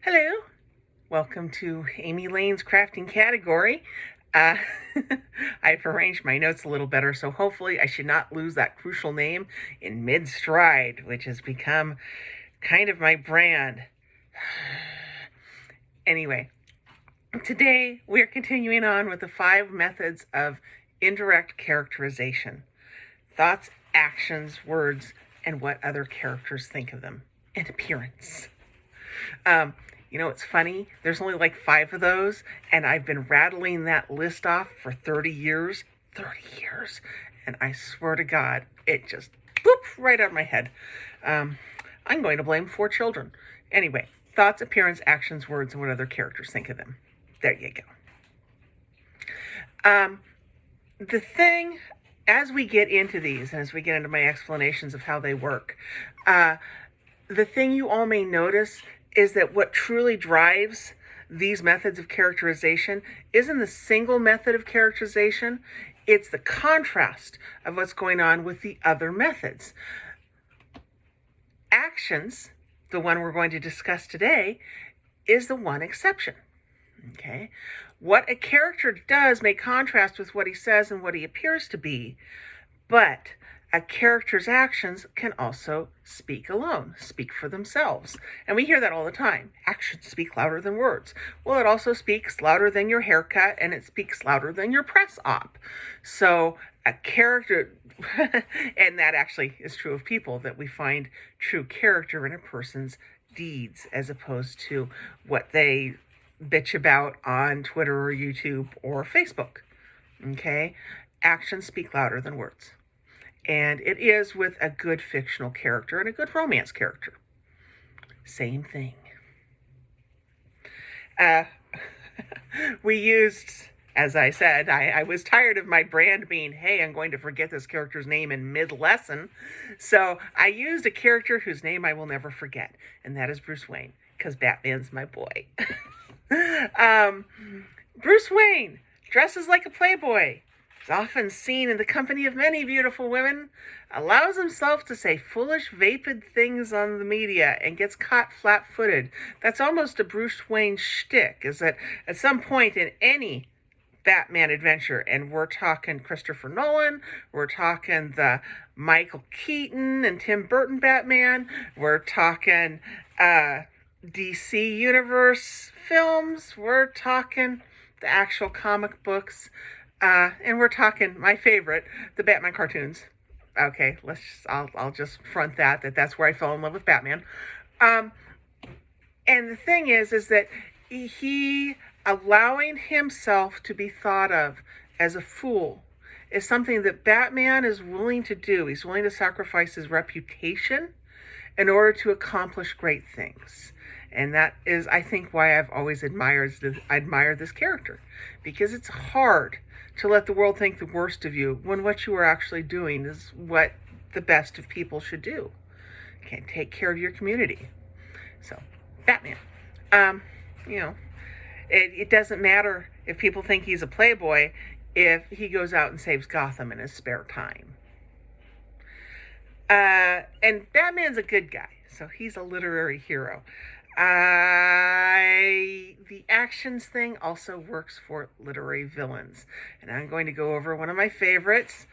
Hello, welcome to Amy Lane's crafting category. Uh, I've arranged my notes a little better, so hopefully I should not lose that crucial name in mid-stride, which has become kind of my brand. Anyway, today we are continuing on with the 5 methods of indirect characterization: thoughts, actions, words, and what other characters think of them, and appearance. It's funny. There's only like 5 of those, and I've been rattling that list off for 30 years. 30 years. And I swear to God, it just boop right out of my head. I'm going to blame 4 children. Anyway, thoughts, appearance, actions, words, and what other characters think of them. There you go. The thing, as we get into these, and as we get into my explanations of how they work, the thing you all may notice is that what truly drives these methods of characterization isn't the single method of characterization, it's the contrast of what's going on with the other methods. Actions, the one we're going to discuss today, is the one exception. Okay? What a character does may contrast with what he says and what he appears to be, but a character's actions can also speak alone, speak for themselves. And we hear that all the time. Actions speak louder than words. Well, it also speaks louder than your haircut, and it speaks louder than your press op. So a character, and that actually is true of people, that we find true character in a person's deeds as opposed to what they bitch about on Twitter or YouTube or Facebook. Okay? Actions speak louder than words. And it is with a good fictional character and a good romance character. Same thing. We used, as I said, I was tired of my brand being, hey, I'm going to forget this character's name in mid-lesson. So I used a character whose name I will never forget, and that is Bruce Wayne, because Batman's my boy. Bruce Wayne dresses like a playboy. Is often seen in the company of many beautiful women, allows himself to say foolish, vapid things on the media, and gets caught flat-footed. That's almost a Bruce Wayne shtick, is that at some point in any Batman adventure, and we're talking Christopher Nolan, we're talking the Michael Keaton and Tim Burton Batman, we're talking DC Universe films, we're talking the actual comic books, and we're talking my favorite, the Batman cartoons. Okay, I'll just front that's where I fell in love with Batman. And the thing is that he allowing himself to be thought of as a fool is something that Batman is willing to do. He's willing to sacrifice his reputation in order to accomplish great things. And that is, I think, why I've always admired this character. Because it's hard to let the world think the worst of you when what you are actually doing is what the best of people should do. Okay, take care of your community. So, Batman. It doesn't matter if people think he's a playboy if he goes out and saves Gotham in his spare time. And Batman's a good guy, so he's a literary hero. The actions thing also works for literary villains. And I'm going to go over one of my favorites,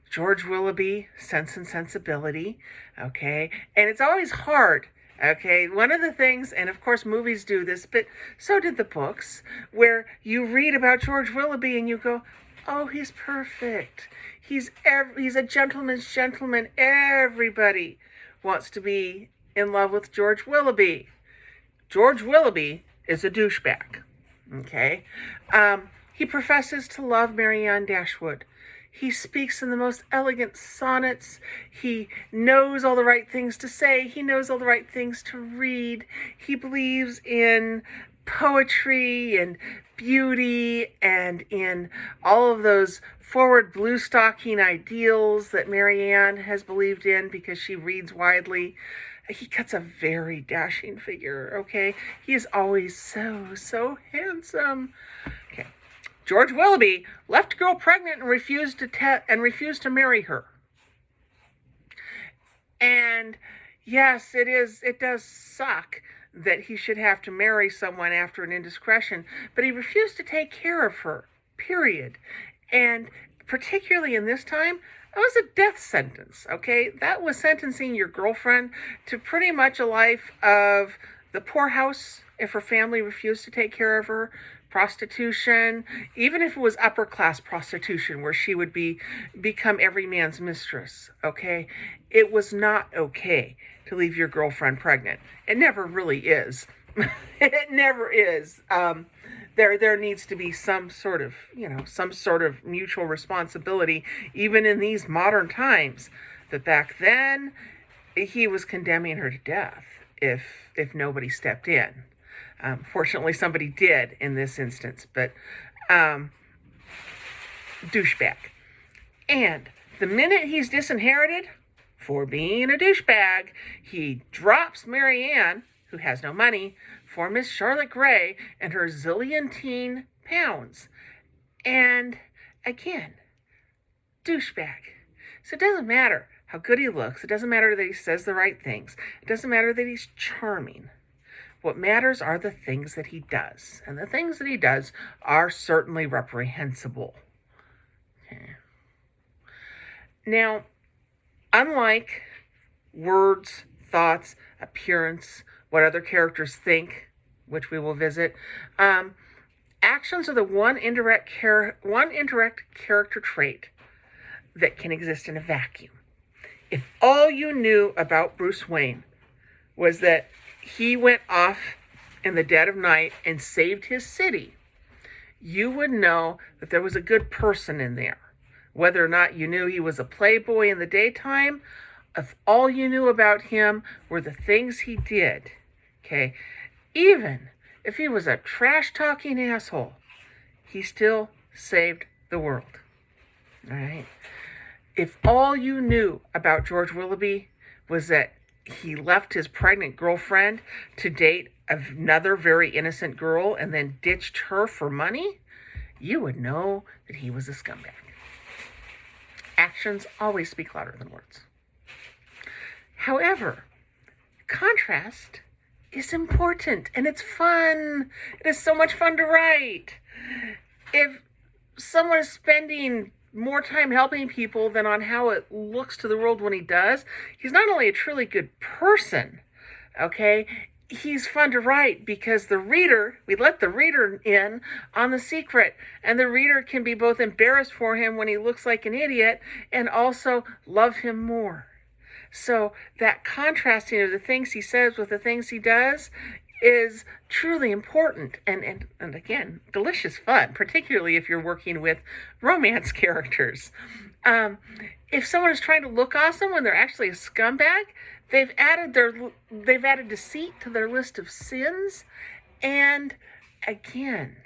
George Willoughby, Sense and Sensibility. Okay. And it's always hard. Okay. One of the things, and of course movies do this, but so did the books, where you read about George Willoughby and you go, oh, he's perfect. He's a gentleman's gentleman. Everybody wants to be in love with George Willoughby. George Willoughby is a douchebag, okay? He professes to love Marianne Dashwood. He speaks in the most elegant sonnets. He knows all the right things to say. He knows all the right things to read. He believes in poetry and beauty and in all of those forward blue stocking ideals that Marianne has believed in because she reads widely. He cuts a very dashing figure, okay? He is always so handsome. Okay. George Willoughby left a girl pregnant and refused to marry her. And yes, it is. It does suck that he should have to marry someone after an indiscretion, but he refused to take care of her, period. And particularly in this time, that was a death sentence, okay? That was sentencing your girlfriend to pretty much a life of the poorhouse if her family refused to take care of her, prostitution, even if it was upper class prostitution where she would become every man's mistress, okay? It was not okay to leave your girlfriend pregnant. It never really is. It never is. There needs to be some sort of, some sort of mutual responsibility, even in these modern times. But back then, he was condemning her to death if nobody stepped in. Fortunately, somebody did in this instance, but douchebag. And the minute he's disinherited for being a douchebag, he drops Marianne, who has no money, for Miss Charlotte Gray and her zillion pounds. And again, douchebag. So it doesn't matter how good he looks. It doesn't matter that he says the right things. It doesn't matter that he's charming. What matters are the things that he does. And the things that he does are certainly reprehensible. Okay. Now, unlike words, thoughts, appearance, what other characters think, which we will visit, actions are the one indirect character trait that can exist in a vacuum. If all you knew about Bruce Wayne was that he went off in the dead of night and saved his city, you would know that there was a good person in there. Whether or not you knew he was a playboy in the daytime, if all you knew about him were the things he did, okay, even if he was a trash-talking asshole, he still saved the world, all right? If all you knew about George Willoughby was that he left his pregnant girlfriend to date another very innocent girl and then ditched her for money, you would know that he was a scumbag. Actions always speak louder than words. However, contrast is important and it's fun. It is so much fun to write. If someone is spending more time helping people than on how it looks to the world when he does, he's not only a truly good person, okay, he's fun to write because we let the reader in on the secret, and the reader can be both embarrassed for him when he looks like an idiot and also love him more. So that contrasting of the things he says with the things he does is truly important and again, delicious fun, particularly if you're working with romance characters. If someone is trying to look awesome when they're actually a scumbag, they've added deceit to their list of sins. And again,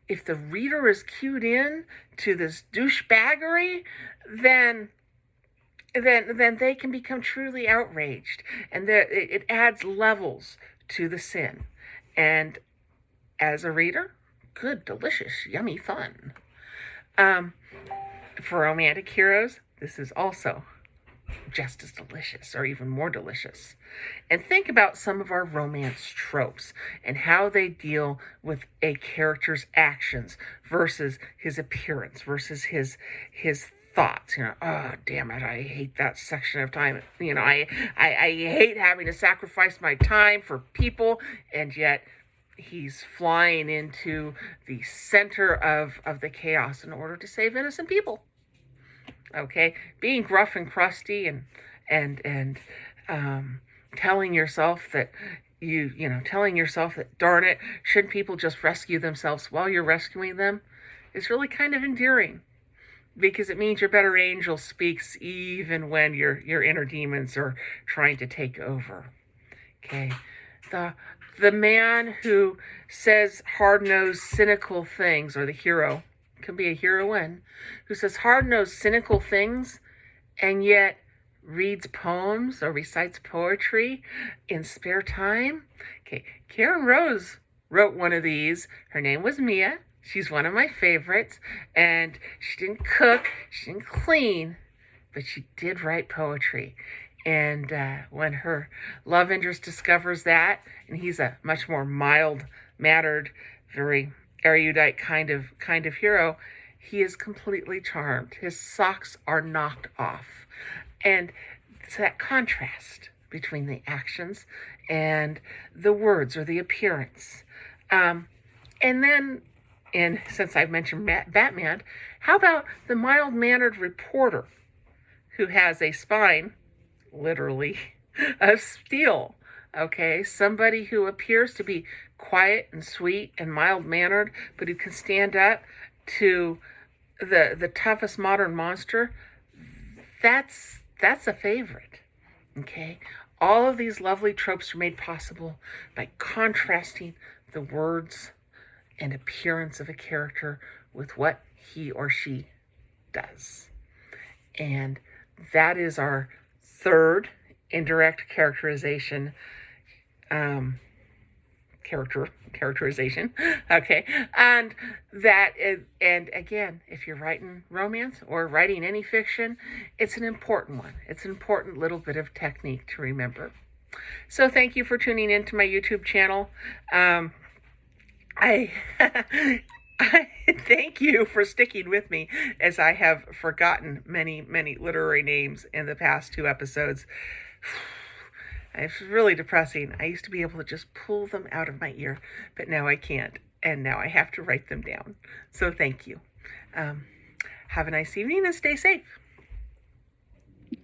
if the reader is cued in to this douchebaggery, then they can become truly outraged, and it adds levels to the sin. And as a reader, good, delicious, yummy fun. For romantic heroes, this is also just as delicious or even more delicious. And think about some of our romance tropes and how they deal with a character's actions versus his appearance versus his thoughts. Oh, damn it, I hate that section of time. I hate having to sacrifice my time for people, and yet he's flying into the center of the chaos in order to save innocent people. Okay, being gruff and crusty and telling yourself that darn it, shouldn't people just rescue themselves while you're rescuing them, is really kind of endearing. Because it means your better angel speaks even when your inner demons are trying to take over. Okay, the man who says hard-nosed, cynical things, or the hero, can be a heroine, who says hard-nosed, cynical things, and yet reads poems or recites poetry in spare time. Okay, Karen Rose wrote one of these. Her name was Mia. She's one of my favorites, and she didn't cook, she didn't clean, but she did write poetry. And when her love interest discovers that, and he's a much more mild-mannered, very erudite kind of hero, he is completely charmed. His socks are knocked off. And it's that contrast between the actions and the words or the appearance. And then, and since I've mentioned Batman, how about the mild-mannered reporter who has a spine, literally, of steel? Okay, somebody who appears to be quiet and sweet and mild-mannered, but who can stand up to the toughest modern monster. That's a favorite. Okay, all of these lovely tropes are made possible by contrasting the words and appearance of a character with what he or she does. And that is our third indirect characterization characterization. Okay. And that is, and again, if you're writing romance or writing any fiction, it's an important one. It's an important little bit of technique to remember. So thank you for tuning in to my YouTube channel. I thank you for sticking with me as I have forgotten many literary names in the past 2 episodes. It's really depressing. I used to be able to just pull them out of my ear, but now I can't, and now I have to write them down. So thank you. Have a nice evening and stay safe.